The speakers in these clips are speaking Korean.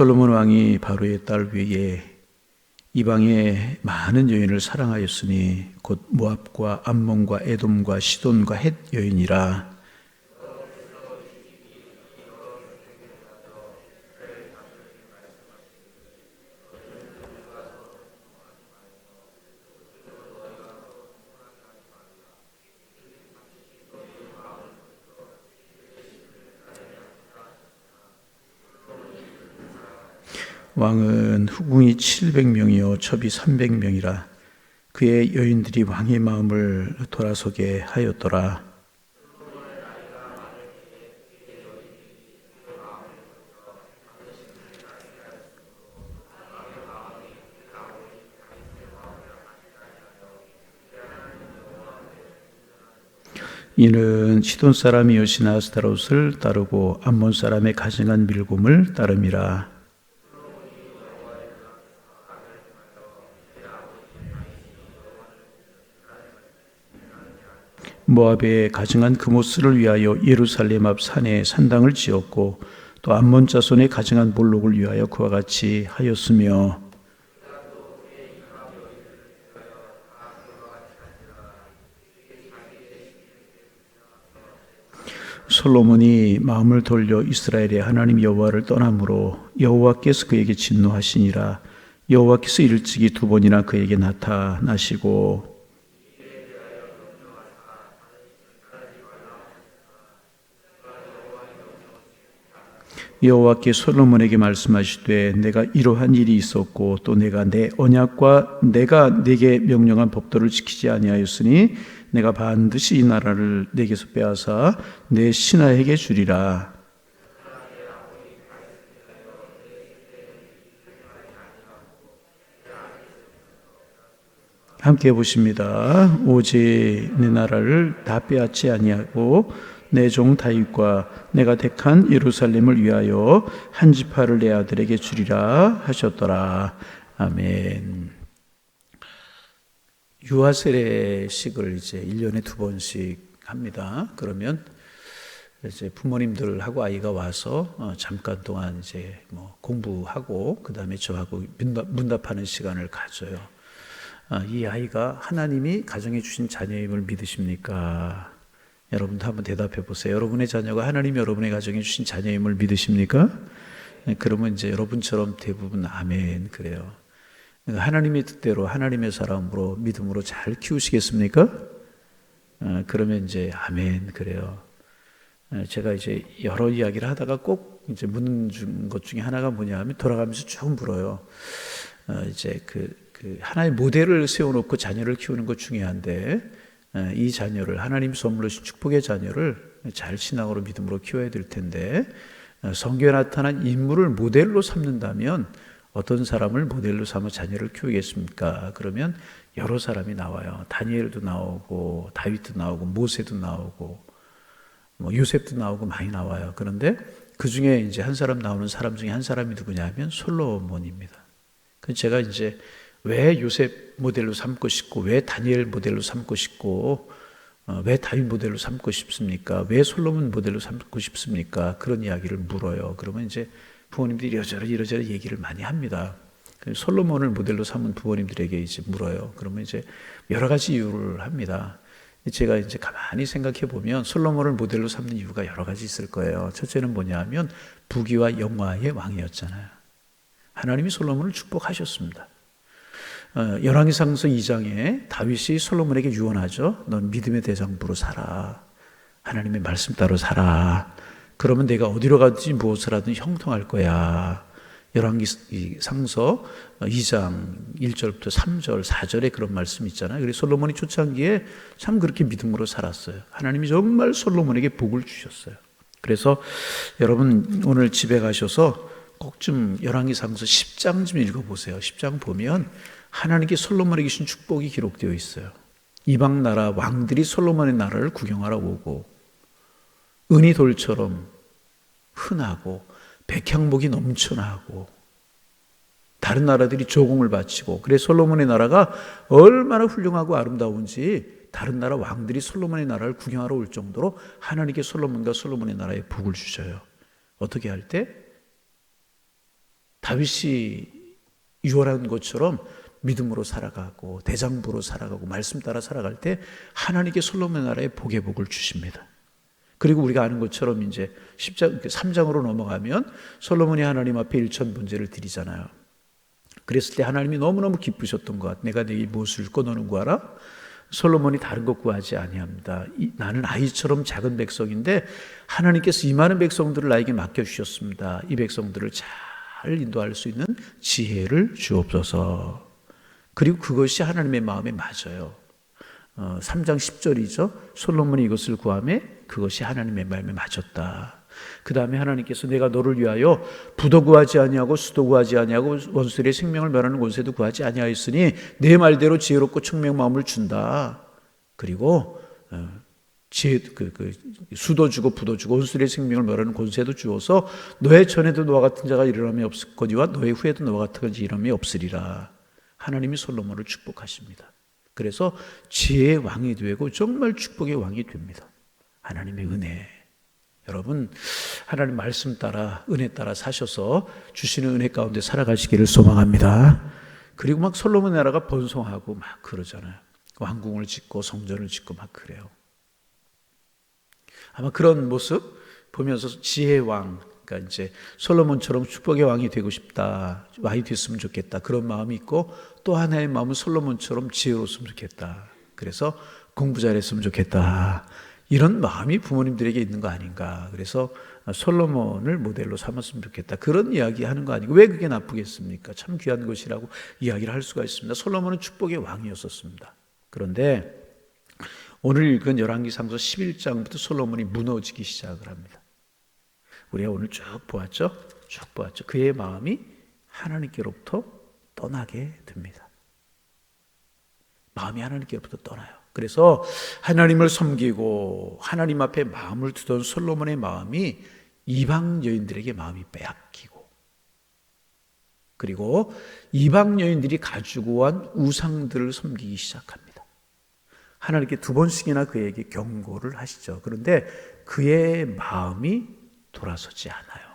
솔로몬 왕이 바로의 딸 외에 이방의 많은 여인을 사랑하였으니 곧 모압과 암몬과 에돔과 시돈과 헷 여인이라. 왕은 후궁이 700명이요 첩이 300명이라. 그의 여인들이 왕의 마음을 돌아서게 하였더라. 이는 시돈 사람이 여신 아스타롯을 따르고 암몬 사람의 가증한 밀곰을 따름이라. 모압의 가증한 그모스를 위하여 예루살렘 앞 산에 산당을 지었고 또 암몬 자손의 가증한 몰록을 위하여 그와 같이 하였으며 솔로몬이 마음을 돌려 이스라엘의 하나님 여호와를 떠남으로 여호와께서 그에게 진노하시니라. 여호와께서 일찍이 2번이나 그에게 나타나시고 여호와께 솔로몬에게 말씀하시되 내가 이러한 일이 있었고 또 내가 내 언약과 내가 네게 명령한 법도를 지키지 아니하였으니 내가 반드시 이 나라를 네게서 빼앗아 내 신하에게 주리라. 함께 보십니다. 오직 내 나라를 다 빼앗지 아니하고 내 종 다윗과 내가 택한 예루살렘을 위하여 한 지파를 내 아들에게 주리라 하셨더라. 아멘. 유아 세례식을 이제 1년에 2번씩 합니다. 그러면 이제 부모님들하고 아이가 와서 잠깐 동안 이제 뭐 공부하고 그다음에 저하고 문답하는 시간을 가져요. 이 아이가 하나님이 가정해 주신 자녀임을 믿으십니까? 여러분도 한번 대답해 보세요. 여러분의 자녀가 하나님이 여러분의 가정에 주신 자녀임을 믿으십니까? 그러면 이제 여러분처럼 대부분 아멘 그래요. 하나님의 뜻대로 하나님의 사람으로 믿음으로 잘 키우시겠습니까? 그러면 이제 아멘 그래요. 제가 이제 여러 이야기를 하다가 꼭 이제 묻는 것 중에 하나가 뭐냐 하면 돌아가면서 쭉 물어요. 이제 그 하나의 모델을 세워놓고 자녀를 키우는 것 중요한데 이 자녀를 하나님 선물로 주신 축복의 자녀를 잘 신앙으로 믿음으로 키워야 될 텐데 성경에 나타난 인물을 모델로 삼는다면 어떤 사람을 모델로 삼아 자녀를 키우겠습니까? 그러면 여러 사람이 나와요. 다니엘도 나오고 다윗도 나오고 모세도 나오고 뭐 요셉도 나오고 많이 나와요. 그런데 그 중에 이제 한 사람 나오는 사람 중에 한 사람이 누구냐면 솔로몬입니다. 그래서 제가 이제 왜 요셉 모델로 삼고 싶고 왜 다니엘 모델로 삼고 싶고 왜 다윗 모델로 삼고 싶습니까? 왜 솔로몬 모델로 삼고 싶습니까? 그런 이야기를 물어요. 그러면 이제 부모님들이 이러저러 얘기를 많이 합니다. 솔로몬을 모델로 삼은 부모님들에게 이제 물어요. 그러면 이제 여러 가지 이유를 합니다. 제가 이제 가만히 생각해 보면 솔로몬을 모델로 삼는 이유가 여러 가지 있을 거예요. 첫째는 뭐냐 하면 부귀와 영화의 왕이었잖아요. 하나님이 솔로몬을 축복하셨습니다. 열왕기상서 2장에 다윗이 솔로몬에게 유언하죠. 넌 믿음의 대장부로 살아. 하나님의 말씀 따로 살아. 그러면 내가 어디로 가든지 무엇을 하든 형통할 거야. 열왕기상서 2장 1절부터 3절, 4절에 그런 말씀 있잖아요. 그래서 솔로몬이 초창기에 참 그렇게 믿음으로 살았어요. 하나님이 정말 솔로몬에게 복을 주셨어요. 그래서 여러분 오늘 집에 가셔서 꼭 좀 열왕기상서 10장 좀 읽어보세요. 10장 보면 하나님께 솔로몬에게 주신 축복이 기록되어 있어요. 이방 나라 왕들이 솔로몬의 나라를 구경하러 오고 은이 돌처럼 흔하고 백향목이 넘쳐나고 다른 나라들이 조공을 바치고 그래서 솔로몬의 나라가 얼마나 훌륭하고 아름다운지 다른 나라 왕들이 솔로몬의 나라를 구경하러 올 정도로 하나님께 솔로몬과 솔로몬의 나라에 복을 주셔요. 어떻게 할 때? 다윗이 유언한 것처럼 믿음으로 살아가고 대장부로 살아가고 말씀 따라 살아갈 때 하나님께 솔로몬 나라에 복의 복을 주십니다. 그리고 우리가 아는 것처럼 이제 3장으로 넘어가면 솔로몬이 하나님 앞에 일천번제를 드리잖아요. 그랬을 때 하나님이 너무너무 기쁘셨던 것 같아. 내가 네게 무엇을 꺼놓는 거 알아? 솔로몬이 다른 것 구하지 아니합니다. 나는 아이처럼 작은 백성인데 하나님께서 이 많은 백성들을 나에게 맡겨주셨습니다. 이 백성들을 잘 인도할 수 있는 지혜를 주옵소서. 그리고 그것이 하나님의 마음에 맞아요. 3장 10절이죠. 솔로몬이 이것을 구하매 그것이 하나님의 마음에 맞았다. 그 다음에 하나님께서 내가 너를 위하여 부도 구하지 아니하고 수도 구하지 아니하고 원수들의 생명을 멸하는 권세도 구하지 아니하였으니 내 말대로 지혜롭고 청명 마음을 준다. 그리고 수도 주고 부도 주고 원수들의 생명을 멸하는 권세도 주어서 너의 전에도 너와 같은 자가 일어남이 없거니와 너의 후에도 너와 같은 자가 일어남이 없으리라. 하나님이 솔로몬을 축복하십니다. 그래서 지혜의 왕이 되고 정말 축복의 왕이 됩니다. 하나님의 은혜. 여러분, 하나님 말씀 따라 은혜 따라 사셔서 주시는 은혜 가운데 살아가시기를 소망합니다. 그리고 막 솔로몬 나라가 번성하고 막 그러잖아요. 왕궁을 짓고 성전을 짓고 막 그래요. 아마 그런 모습 보면서 지혜의 왕, 그러니까 이제 솔로몬처럼 축복의 왕이 되고 싶다, 왕이 됐으면 좋겠다 그런 마음이 있고, 또 하나의 마음은 솔로몬처럼 지혜로웠으면 좋겠다. 그래서 공부 잘했으면 좋겠다. 이런 마음이 부모님들에게 있는 거 아닌가. 그래서 솔로몬을 모델로 삼았으면 좋겠다. 그런 이야기 하는 거 아니고 왜 그게 나쁘겠습니까? 참 귀한 것이라고 이야기를 할 수가 있습니다. 솔로몬은 축복의 왕이었었습니다. 그런데 오늘 읽은 열왕기상서 11장부터 솔로몬이 무너지기 시작을 합니다. 우리가 오늘 쭉 보았죠? 쭉 보았죠. 그의 마음이 하나님께로부터 떠나게 됩니다. 마음이 하나님께로부터 떠나요. 그래서 하나님을 섬기고 하나님 앞에 마음을 두던 솔로몬의 마음이 이방 여인들에게 마음이 빼앗기고, 그리고 이방 여인들이 가지고 온 우상들을 섬기기 시작합니다. 하나님께 2번씩이나 그에게 경고를 하시죠. 그런데 그의 마음이 돌아서지 않아요.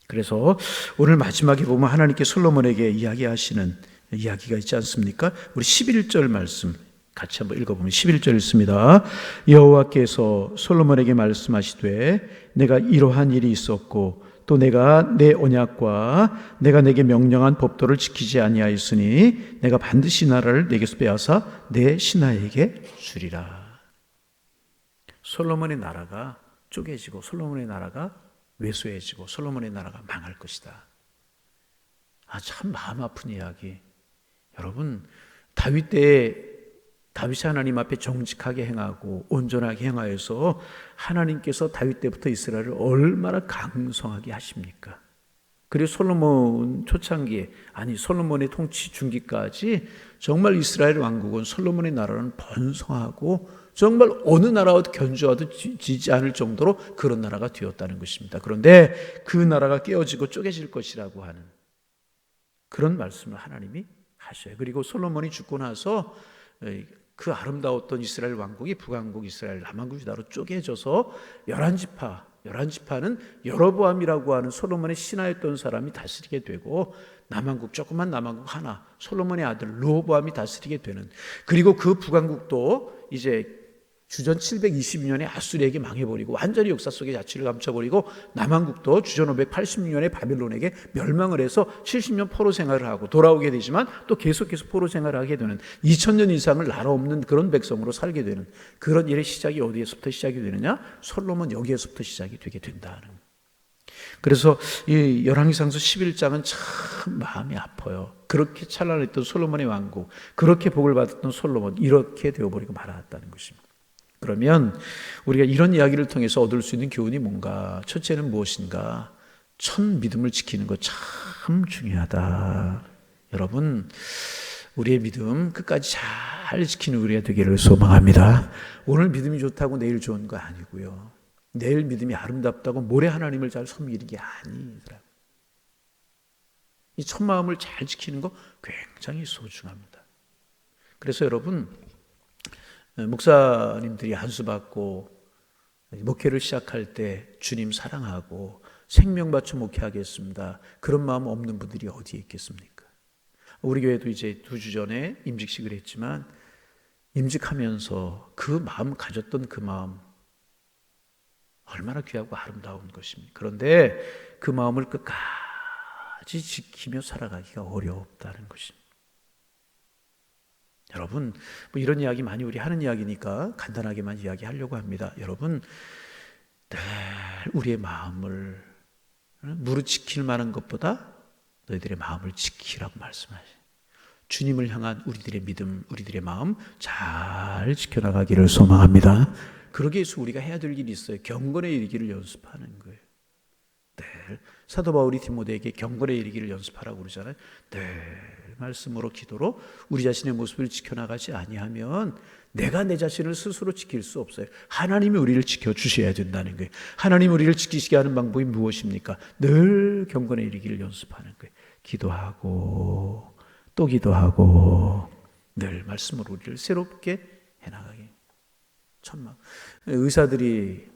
그래서 오늘 마지막에 보면 하나님께 솔로몬에게 이야기하시는 이야기가 있지 않습니까? 우리 11절 말씀 같이 한번 읽어보면 11절 읽습니다. 여호와께서 솔로몬에게 말씀하시되 내가 이러한 일이 있었고 또 내가 내 언약과 내가 내게 명령한 법도를 지키지 아니하였으니 내가 반드시 나라를 내게서 빼앗아 내 신하에게 주리라. 솔로몬의 나라가 쪼개지고 솔로몬의 나라가 왜소해지고 솔로몬의 나라가 망할 것이다. 참 마음 아픈 이야기. 여러분, 다윗 때에 다윗이 하나님 앞에 정직하게 행하고 온전하게 행하여서 하나님께서 다윗 때부터 이스라엘을 얼마나 강성하게 하십니까? 그리고 솔로몬 초창기에, 솔로몬의 통치 중기까지 정말 이스라엘 왕국은 솔로몬의 나라는 번성하고 정말 어느 나라와도 견주와도 지지 않을 정도로 그런 나라가 되었다는 것입니다. 그런데 그 나라가 깨어지고 쪼개질 것이라고 하는 그런 말씀을 하나님이 하셔요. 그리고 솔로몬이 죽고 나서 그 아름다웠던 이스라엘 왕국이 북왕국 이스라엘, 남왕국 유다로 쪼개져서 11지파는 여로보암이라고 하는 솔로몬의 신하였던 사람이 다스리게 되고, 남왕국, 조그만 남왕국 하나, 솔로몬의 아들 르호보암이 다스리게 되는, 그리고 그 북왕국도 이제 주전 722년에 아수리에게 망해버리고 완전히 역사 속의 자취를 감춰버리고, 남왕국도 주전 586년에 바벨론에게 멸망을 해서 70년 포로 생활을 하고 돌아오게 되지만 또 계속해서 포로 생활을 하게 되는, 2000년 이상을 나라 없는 그런 백성으로 살게 되는 그런 일의 시작이 어디에서부터 시작이 되느냐? 솔로몬 여기에서부터 시작이 되게 된다는. 그래서 이 열왕기상서 11장은 참 마음이 아파요. 그렇게 찬란했던 솔로몬의 왕국, 그렇게 복을 받았던 솔로몬, 이렇게 되어버리고 말았다는 것입니다. 그러면 우리가 이런 이야기를 통해서 얻을 수 있는 교훈이 뭔가? 첫째는 무엇인가? 첫 믿음을 지키는 것 참 중요하다. 여러분, 우리의 믿음 끝까지 잘 지키는 우리가 되기를 소망합니다. 오늘 믿음이 좋다고 내일 좋은 거 아니고요. 내일 믿음이 아름답다고 모레 하나님을 잘 섬기는 게 아니더라고요. 이 첫 마음을 잘 지키는 거 굉장히 소중합니다. 그래서 여러분, 목사님들이 한수 받고 목회를 시작할 때 주님 사랑하고 생명 바쳐 목회하겠습니다. 그런 마음 없는 분들이 어디에 있겠습니까? 우리 교회도 이제 2주 전에 임직식을 했지만 임직하면서 그 마음 가졌던 그 마음 얼마나 귀하고 아름다운 것입니까? 그런데 그 마음을 끝까지 지키며 살아가기가 어렵다는 것입니다. 여러분, 뭐 이런 이야기 많이 우리 하는 이야기니까 간단하게만 이야기하려고 합니다. 여러분, 늘 우리의 마음을 무릇 지킬 만한 것보다 너희들의 마음을 지키라고 말씀하시죠. 주님을 향한 우리들의 믿음, 우리들의 마음 잘 지켜나가기를 소망합니다. 그러기 위해서 우리가 해야 될 일이 있어요. 경건에 이르기를 연습하는 거예요. 늘 사도 바울이 디모데에게 경건에 이르기를 연습하라고 그러잖아요. 늘 말씀으로 기도로 우리 자신의 모습을 지켜나가지 아니하면 내가 내 자신을 스스로 지킬 수 없어요. 하나님이 우리를 지켜주셔야 된다는 거예요. 하나님이 우리를 지키시게 하는 방법이 무엇입니까? 늘 경건에 이르기를 연습하는 거예요. 기도하고 또 기도하고 늘 말씀으로 우리를 새롭게 해나가게. 천막. 의사들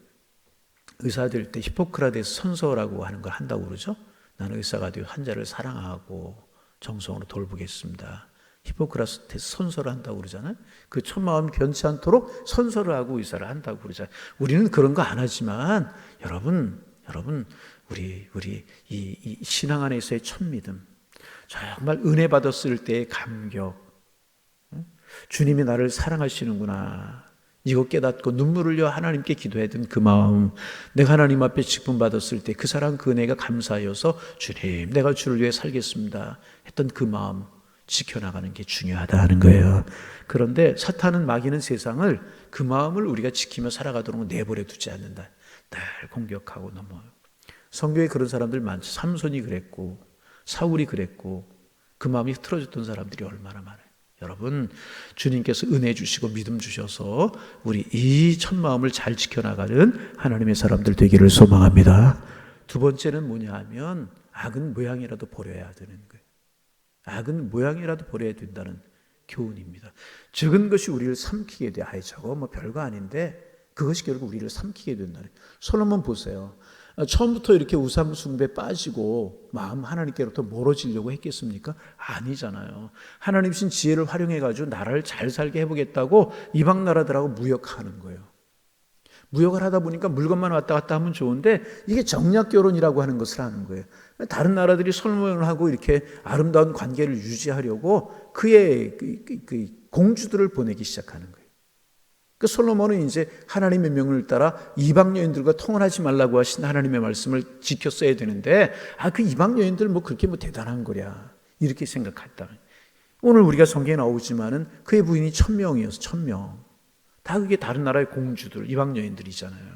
때 히포크라테스 선서라고 하는 걸 한다고 그러죠. 나는 의사가 되어 환자를 사랑하고 정성으로 돌보겠습니다. 히포크라테스 선서를 한다고 그러잖아요. 그 첫마음 변치 않도록 선서를 하고 의사를 한다고 그러잖아요. 우리는 그런 거 안 하지만 여러분 우리 이 신앙 안에서의 첫 믿음, 정말 은혜 받았을 때의 감격, 주님이 나를 사랑하시는구나, 이거 깨닫고 눈물을 흘려 하나님께 기도했던 그 마음, 내가 하나님 앞에 직분받았을 때 그 사랑 그 은혜가 감사하여서 주님 내가 주를 위해 살겠습니다 했던 그 마음 지켜나가는 게 중요하다 하는 거예요. 그런데 사탄은 마귀는 세상을 그 마음을 우리가 지키며 살아가도록 내버려 두지 않는다. 늘 공격하고 넘어요. 성경에 그런 사람들 많죠. 삼손이 그랬고 사울이 그랬고 그 마음이 흐트러졌던 사람들이 얼마나 많아요. 여러분, 주님께서 은혜 주시고 믿음 주셔서 우리 이 첫 마음을 잘 지켜나가는 하나님의 사람들 되기를 소망합니다. 두 번째는 뭐냐 하면 악은 모양이라도 버려야 되는 거예요. 악은 모양이라도 버려야 된다는 교훈입니다. 적은 것이 우리를 삼키게 돼. 아이 저거 뭐 별거 아닌데 그것이 결국 우리를 삼키게 된다는. 솔로몬 보세요. 처음부터 이렇게 우상 숭배에 빠지고 마음 하나님께로부터 멀어지려고 했겠습니까? 아니잖아요. 하나님 신 지혜를 활용해가지고 나라를 잘 살게 해보겠다고 이방 나라들하고 무역하는 거예요. 무역을 하다 보니까 물건만 왔다 갔다 하면 좋은데 이게 정략 결혼이라고 하는 것을 하는 거예요. 다른 나라들이 솔로몬을 하고 이렇게 아름다운 관계를 유지하려고 그의 그 공주들을 보내기 시작하는 거예요. 그 솔로몬은 이제 하나님의 명령을 따라 이방 여인들과 통혼하지 말라고 하신 하나님의 말씀을 지켰어야 되는데 그 이방 여인들 뭐 그렇게 뭐 대단한 거랴 이렇게 생각했다. 오늘 우리가 성경에 나오지만은 그의 부인이 1000명이어서 1000명 다 그게 다른 나라의 공주들 이방 여인들이잖아요.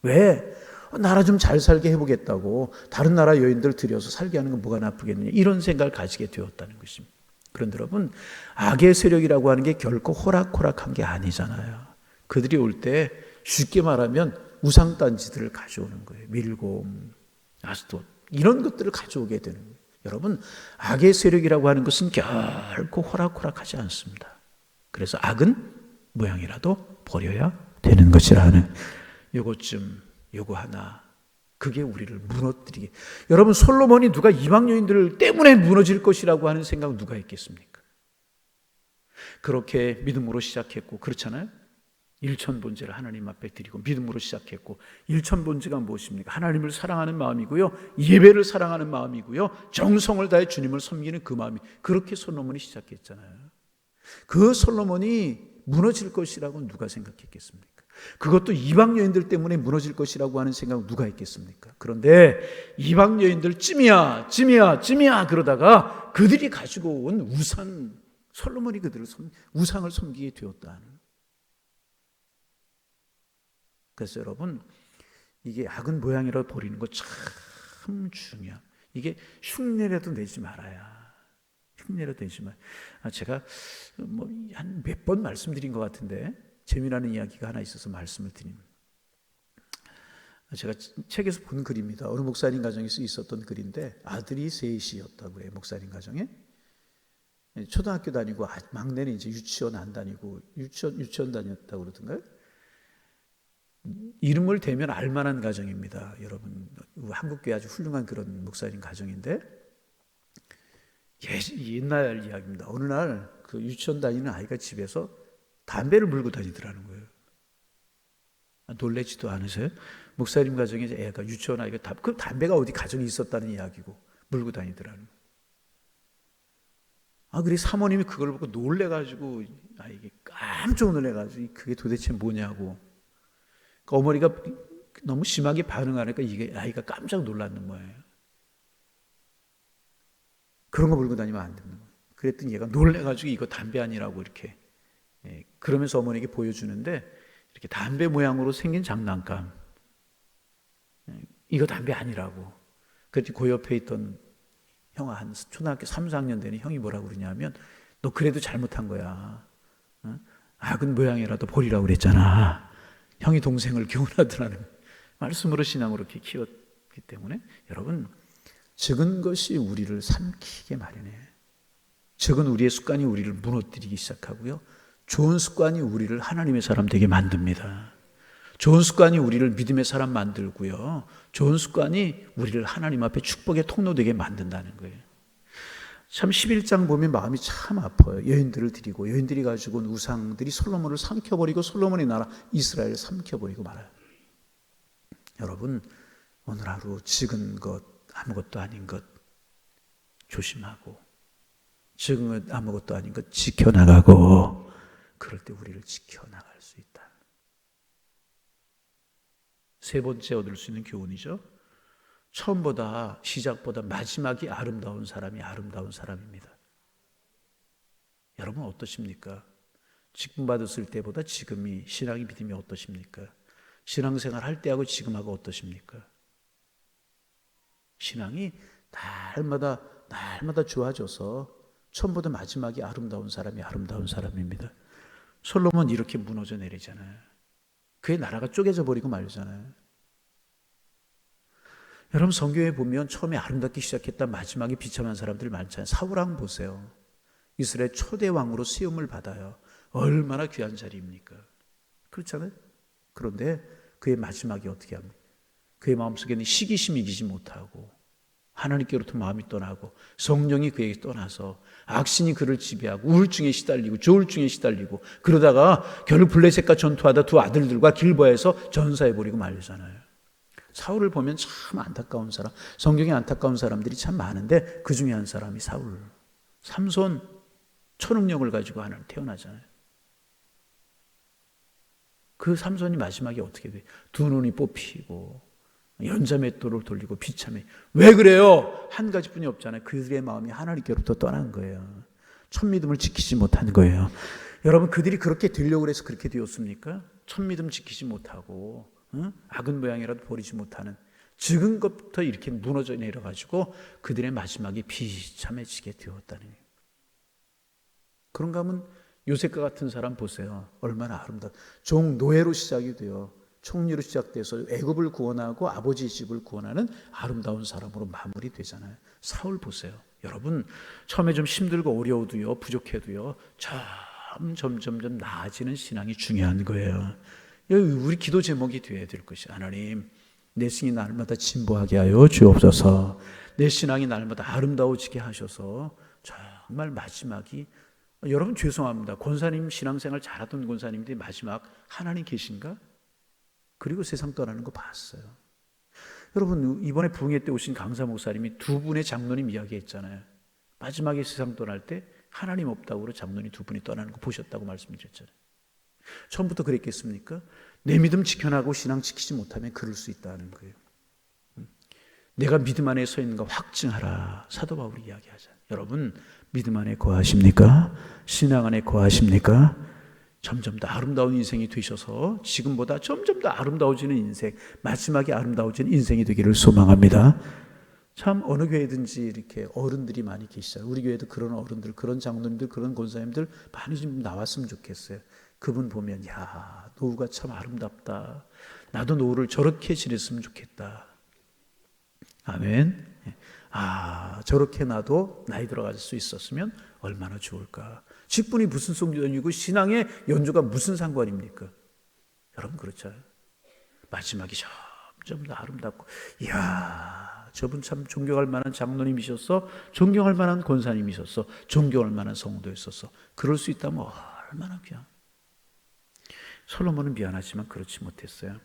왜? 나라 좀 잘 살게 해보겠다고 다른 나라 여인들 들여서 살게 하는 건 뭐가 나쁘겠느냐 이런 생각을 가지게 되었다는 것입니다. 그런데 여러분 악의 세력이라고 하는 게 결코 호락호락한 게 아니잖아요. 그들이 올 때 쉽게 말하면 우상단지들을 가져오는 거예요. 밀곰, 아스돗 이런 것들을 가져오게 되는 거예요. 여러분 악의 세력이라고 하는 것은 결코 호락호락하지 않습니다. 그래서 악은 모양이라도 버려야 되는 것이라는 요거 하나 그게 우리를 무너뜨리게. 여러분 솔로몬이 누가 이방 여인들 때문에 무너질 것이라고 하는 생각 누가 했겠습니까? 그렇게 믿음으로 시작했고 그렇잖아요. 일천본제를 하나님 앞에 드리고 믿음으로 시작했고 일천본제가 무엇입니까? 하나님을 사랑하는 마음이고요. 예배를 사랑하는 마음이고요. 정성을 다해 주님을 섬기는 그 마음이 그렇게 솔로몬이 시작했잖아요. 그 솔로몬이 무너질 것이라고 누가 생각했겠습니까? 그것도 이방 여인들 때문에 무너질 것이라고 하는 생각 누가 했겠습니까? 그런데 이방 여인들 찜이야 그러다가 그들이 가지고 온 우상 솔로몬이 그들을 우상을 섬기게 되었다는. 그래서 여러분 이게 악은 모양이라도 버리는 거 참 중요해요. 이게 흉내라도 내지 말아야. 흉내라도 내지 말. 제가 뭐 한 몇 번 말씀드린 것 같은데 재미나는 이야기가 하나 있어서 말씀을 드립니다. 제가 책에서 본 글입니다. 어느 목사님 가정에서 있었던 글인데 아들이 셋이었다고 해요. 목사님 가정에 초등학교 다니고 막내는 이제 유치원 안 다니고 유치원 다녔다고 그러던가요? 이름을 대면 알만한 가정입니다. 여러분, 한국교회 아주 훌륭한 그런 목사님 가정인데, 옛날 이야기입니다. 어느 날 그 유치원 다니는 아이가 집에서 담배를 물고 다니더라는 거예요. 놀라지도 않으세요? 목사님 가정에 애가 유치원 아이가 그 담배가 어디 가정에 있었다는 이야기고 물고 다니더라는 거예요. 그래 사모님이 그걸 보고 놀래가지고 이게 깜짝 놀래가지고 그게 도대체 뭐냐고. 그 어머니가 너무 심하게 반응하니까 이게 아이가 깜짝 놀랐는 거예요. 그런 거 물고 다니면 안 되는 거예요. 그랬더니 얘가 놀래가지고 이거 담배 아니라고 이렇게 그러면서 어머니에게 보여주는데 이렇게 담배 모양으로 생긴 장난감, 이거 담배 아니라고. 그랬더니 그 옆에 있던 형아, 한 초등학교 3, 4학년 되는 형이 뭐라고 그러냐면, 너 그래도 잘못한 거야. 악은 모양이라도 버리라고 그랬잖아. 형이 동생을 교훈하더라는 말씀으로 신앙으로 이렇게 키웠기 때문에 여러분, 적은 것이 우리를 삼키게 마련해. 적은 우리의 습관이 우리를 무너뜨리기 시작하고요. 좋은 습관이 우리를 하나님의 사람 되게 만듭니다. 좋은 습관이 우리를 믿음의 사람 만들고요. 좋은 습관이 우리를 하나님 앞에 축복의 통로 되게 만든다는 거예요. 참 11장 보면 마음이 참 아파요. 여인들을 드리고 여인들이 가지고 온 우상들이 솔로몬을 삼켜버리고 솔로몬의 나라 이스라엘을 삼켜버리고 말아요. 여러분, 오늘 하루 적은 것, 아무것도 아닌 것 조심하고, 적은 것, 아무것도 아닌 것 지켜나가고, 그럴 때 우리를 지켜나갈 수 있다. 세 번째 얻을 수 있는 교훈이죠. 처음보다, 시작보다 마지막이 아름다운 사람이 아름다운 사람입니다. 여러분 어떠십니까? 직분 받았을 때보다 지금이, 신앙이 믿음이 어떠십니까? 신앙생활 할 때하고 지금하고 어떠십니까? 신앙이 날마다 좋아져서 처음보다 마지막이 아름다운 사람이 아름다운 사람입니다. 솔로몬 이렇게 무너져 내리잖아요. 그의 나라가 쪼개져 버리고 말잖아요. 여러분 성경에 보면 처음에 아름답게 시작했다 마지막에 비참한 사람들이 많잖아요. 사울왕 보세요. 이스라엘 초대 왕으로 세움을 받아요. 얼마나 귀한 자리입니까? 그렇잖아요. 그런데 그의 마지막이 어떻게 합니까? 그의 마음속에는 시기심이 이기지 못하고 하나님께로부터 마음이 떠나고 성령이 그에게 떠나서 악신이 그를 지배하고 우울증에 시달리고 조울증에 시달리고 그러다가 결국 블레셋과 전투하다 두 아들들과 길보아에서 전사해버리고 말리잖아요. 사울을 보면 참 안타까운 사람, 성경에 안타까운 사람들이 참 많은데 그 중에 한 사람이 사울. 삼손 초능력을 가지고 하나님 태어나잖아요. 그 삼손이 마지막에 어떻게 돼요? 두 눈이 뽑히고 연자맷돌을 돌리고 비참해. 왜 그래요? 한 가지뿐이 없잖아요. 그들의 마음이 하나님께로부터 떠난 거예요. 첫 믿음을 지키지 못한 거예요. 여러분 그들이 그렇게 되려고 해서 그렇게 되었습니까? 첫 믿음 지키지 못하고 악은 모양이라도 버리지 못하는 적은 것부터 이렇게 무너져 내려가지고 그들의 마지막이 비참해지게 되었다는 거예요. 그런가 하면 요셉과 같은 사람 보세요. 얼마나 아름다워. 종 노예로 시작이 돼요. 총리로 시작돼서 애굽을 구원하고 아버지 집을 구원하는 아름다운 사람으로 마무리되잖아요. 사울 보세요. 여러분 처음에 좀 힘들고 어려워도요, 부족해도요, 점점 나아지는 신앙이 중요한 거예요. 우리 기도 제목이 되어야 될 것이, 하나님 내 신이 날마다 진보하게 하여 주옵소서. 내 신앙이 날마다 아름다워지게 하셔서 정말 마지막이, 여러분 죄송합니다. 권사님 신앙생활 잘하던 권사님들이 마지막 하나님 계신가? 그리고 세상 떠나는 거 봤어요. 여러분 이번에 부흥회 때 오신 강사 목사님이 두 분의 장로님 이야기했잖아요. 마지막에 세상 떠날 때 하나님 없다고 그러고 장로님 두 분이 떠나는 거 보셨다고 말씀드렸잖아요. 처음부터 그랬겠습니까? 내 믿음 지켜나고 신앙 지키지 못하면 그럴 수 있다는 거예요. 내가 믿음 안에 서 있는가 확증하라. 사도 바울이 이야기하잖아요. 여러분 믿음 안에 거하십니까? 신앙 안에 거하십니까? 점점 더 아름다운 인생이 되셔서 지금보다 점점 더 아름다워지는 인생, 마지막에 아름다워지는 인생이 되기를 소망합니다. 참 어느 교회든지 이렇게 어른들이 많이 계시잖아요. 우리 교회도 그런 어른들, 그런 장로님들, 그런 권사님들 많이 좀 나왔으면 좋겠어요. 그분 보면 야, 노후가 참 아름답다. 나도 노후를 저렇게 지냈으면 좋겠다. 아멘. 저렇게 나도 나이 들어갈 수 있었으면 얼마나 좋을까. 직분이 무슨 성전이고 신앙의 연주가 무슨 상관입니까? 여러분 그렇잖아요. 마지막이 점점 더 아름답고, 이야, 저분 참 존경할 만한 장로님이셨어, 존경할 만한 권사님이셨어, 존경할 만한 성도였었어. 그럴 수 있다면 얼마나 귀한. 솔로몬은 미안하지만 그렇지 못했어요.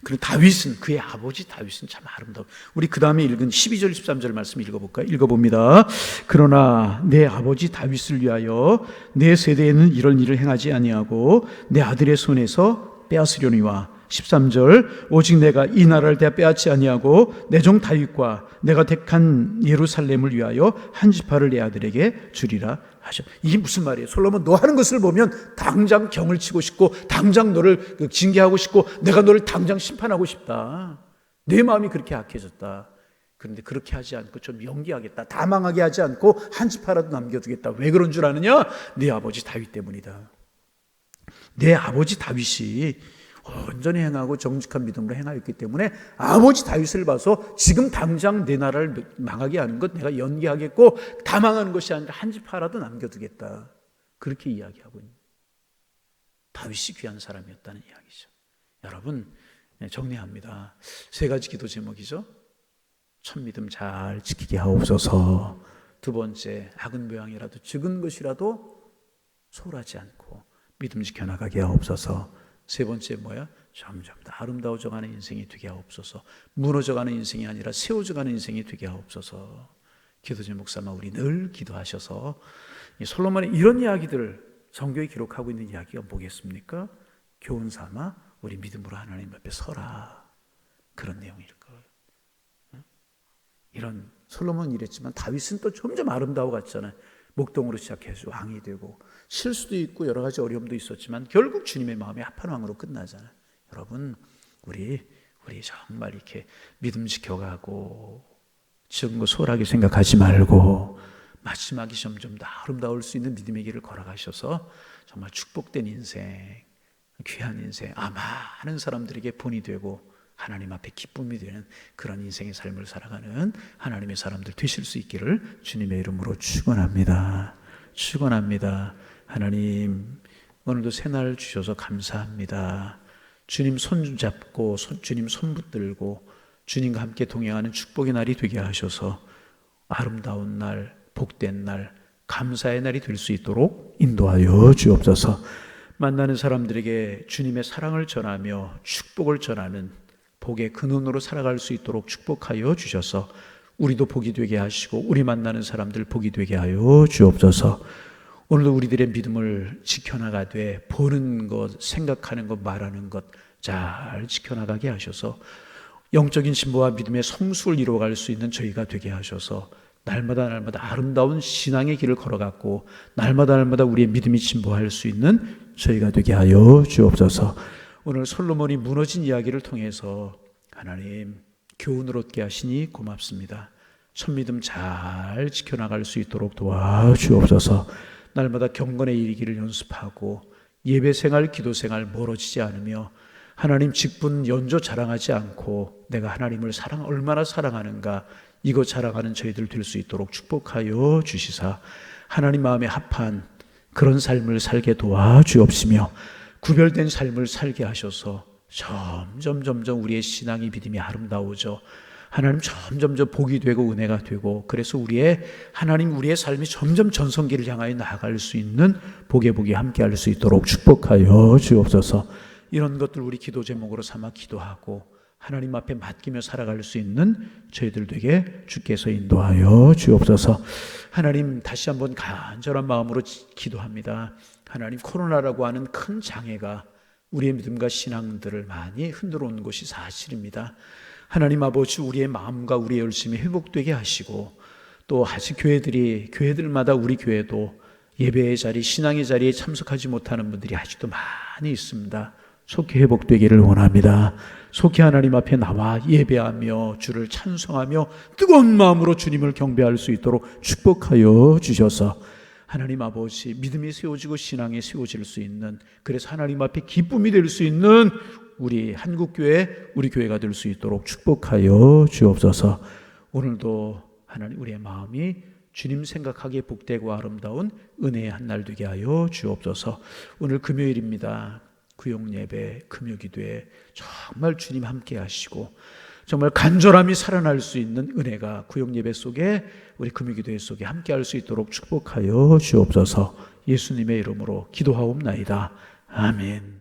그리고 다윗은, 그의 아버지 다윗은 참 아름다워. 우리 그 다음에 읽은 12절 13절 말씀 읽어볼까요? 읽어봅니다. 그러나 내 아버지 다윗을 위하여 내 세대에는 이런 일을 행하지 아니하고 내 아들의 손에서 빼앗으려니와, 13절, 오직 내가 이 나라를 다 빼앗지 아니하고 내 종 다윗과 내가 택한 예루살렘을 위하여 한 지파를 내 아들에게 주리라 하셔. 이게 무슨 말이에요? 솔로몬, 너 하는 것을 보면 당장 경을 치고 싶고 당장 너를 징계하고 싶고 내가 너를 당장 심판하고 싶다. 내 마음이 그렇게 악해졌다. 그런데 그렇게 하지 않고 좀 연기하겠다. 다 망하게 하지 않고 한 지파라도 남겨두겠다. 왜 그런 줄 아느냐? 네 아버지 다윗 때문이다. 내 아버지 다윗이 온전히 행하고 정직한 믿음으로 행하였기 때문에 아버지 다윗을 봐서 지금 당장 내 나라를 망하게 하는 것 내가 연기하겠고, 다 망하는 것이 아니라 한 지파라도 남겨두겠다. 그렇게 이야기하고 있는, 다윗이 귀한 사람이었다는 이야기죠. 여러분, 정리합니다. 세 가지 기도 제목이죠. 첫 믿음 잘 지키게 하옵소서. 두 번째, 악은 모양이라도 적은 것이라도 소홀하지 않고 믿음 지켜나가게 하옵소서. 세 번째 뭐야? 점점 더 아름다워져가는 인생이 되게 하옵소서. 무너져가는 인생이 아니라 세워져가는 인생이 되게 하옵소서. 기도 제목 삼아 우리 늘 기도하셔서, 솔로몬의 이런 이야기들을 성경에 기록하고 있는 이야기가 뭐겠습니까? 교훈 삼아 우리 믿음으로 하나님 앞에 서라, 그런 내용일 거예요. 이런 솔로몬은 이랬지만 다윗은 또 점점 아름다워 갔잖아요. 목동으로 시작해서 왕이 되고, 실수도 있고 여러 가지 어려움도 있었지만 결국 주님의 마음에 합한 왕으로 끝나잖아요. 여러분, 우리 정말 이렇게 믿음 지켜가고 적은 거 소홀하게 생각하지 말고 마지막이 점점 더 아름다울 수 있는 믿음의 길을 걸어가셔서 정말 축복된 인생, 귀한 인생, 많은 사람들에게 본이 되고 하나님 앞에 기쁨이 되는 그런 인생의 삶을 살아가는 하나님의 사람들 되실 수 있기를 주님의 이름으로 축원합니다. 축원합니다. 하나님, 오늘도 새날 주셔서 감사합니다. 주님 손 잡고 주님 손 붙들고 주님과 함께 동행하는 축복의 날이 되게 하셔서 아름다운 날, 복된 날, 감사의 날이 될 수 있도록 인도하여 주옵소서. 만나는 사람들에게 주님의 사랑을 전하며 축복을 전하는 복의 근원으로 살아갈 수 있도록 축복하여 주셔서 우리도 복이 되게 하시고 우리 만나는 사람들 복이 되게 하여 주옵소서. 오늘도 우리들의 믿음을 지켜나가되 보는 것, 생각하는 것, 말하는 것 잘 지켜나가게 하셔서 영적인 진보와 믿음의 성숙을 이루어갈 수 있는 저희가 되게 하셔서 날마다 아름다운 신앙의 길을 걸어갔고 날마다 우리의 믿음이 진보할 수 있는 저희가 되게 하여 주옵소서. 오늘 솔로몬이 무너진 이야기를 통해서 하나님 교훈을 얻게 하시니 고맙습니다. 첫 믿음 잘 지켜나갈 수 있도록 도와주옵소서. 날마다 경건에 이르기를 연습하고 예배생활, 기도생활 멀어지지 않으며 하나님 직분 연조 자랑하지 않고 내가 하나님을 얼마나 사랑하는가 이거 자랑하는 저희들 될 수 있도록 축복하여 주시사 하나님 마음에 합한 그런 삶을 살게 도와주옵시며 구별된 삶을 살게 하셔서 점점 우리의 신앙이 믿음이 아름다워져 하나님 점점 복이 되고 은혜가 되고 그래서 우리의 삶이 점점 전성기를 향하여 나아갈 수 있는 복에 함께 할 수 있도록 축복하여 주옵소서. 이런 것들 우리 기도 제목으로 삼아 기도하고 하나님 앞에 맡기며 살아갈 수 있는 저희들 되게 주께서 인도하여 주옵소서. 하나님 다시 한번 간절한 마음으로 기도합니다. 하나님 코로나라고 하는 큰 장애가 우리의 믿음과 신앙들을 많이 흔들어 온 것이 사실입니다. 하나님 아버지 우리의 마음과 우리의 열심이 회복되게 하시고 또 아직 교회들마다 우리 교회도 예배의 자리, 신앙의 자리에 참석하지 못하는 분들이 아직도 많이 있습니다. 속히 회복되기를 원합니다. 속히 하나님 앞에 나와 예배하며 주를 찬송하며 뜨거운 마음으로 주님을 경배할 수 있도록 축복하여 주셔서 하나님 아버지 믿음이 세워지고 신앙이 세워질 수 있는 그래서 하나님 앞에 기쁨이 될 수 있는 우리 한국교회, 우리 교회가 될 수 있도록 축복하여 주옵소서. 오늘도 하나님 우리의 마음이 주님 생각하기에 복되고 아름다운 은혜의 한 날 되게 하여 주옵소서. 오늘 금요일입니다. 구역예배, 금요기도에 정말 주님 함께 하시고 정말 간절함이 살아날 수 있는 은혜가 구역예배 속에 우리 금요기도회 속에 함께 할 수 있도록 축복하여 주옵소서. 예수님의 이름으로 기도하옵나이다. 아멘.